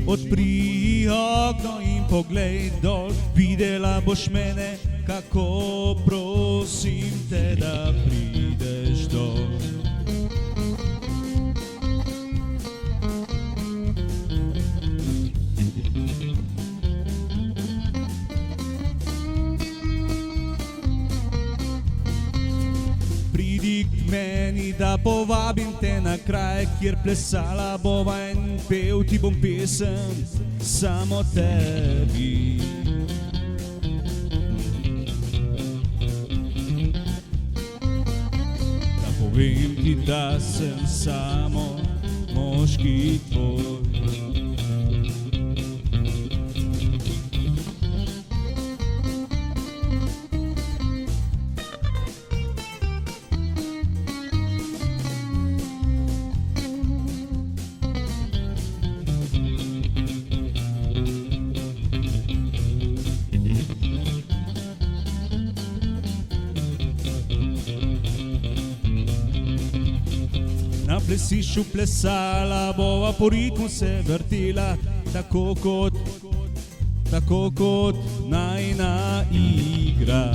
Odpri okno in poglej dol, videla boš mene, kako prosim te, da prideš dol. Pridi k meni, da povabim te na kraj, kjer plesala bova in pel ti bom pesem samo tebi. Da povem ti, da sem samo moški tvoj. Na plesišču plesala bova, po ritmu se vrtela, tako kot najina igra.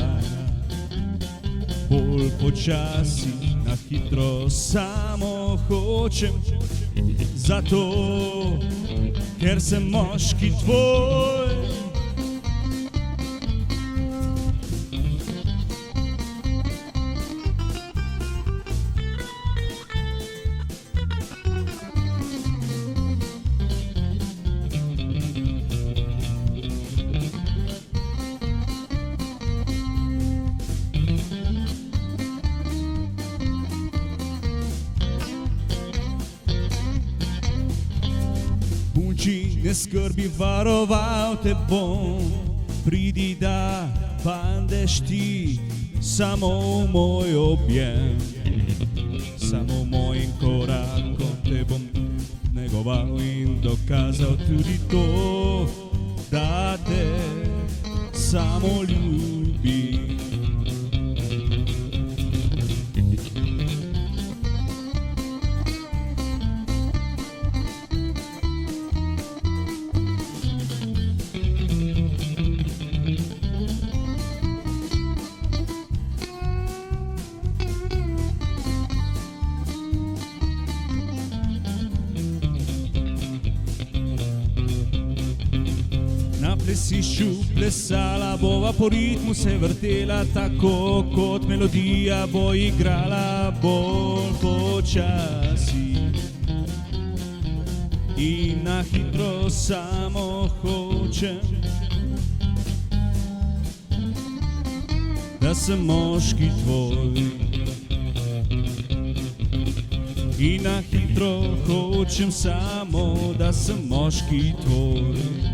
Bolj počasi, na hitro samo hočem, zato ker sem moški tvoj. Punči, ne skrbi, varoval te bom, pridi da padeš ti samo v moj objem. Samo mojim korakom te bom negoval in dokazal tudi to, da te samo ljubim. Na plesišču plesala bova, po ritmu se vrtela, tako kot melodija bo igrala bolj počasi. In na hitro samo hočem, da sem moški tvoj. In na hitro hočem samo, da sem moški tvoj.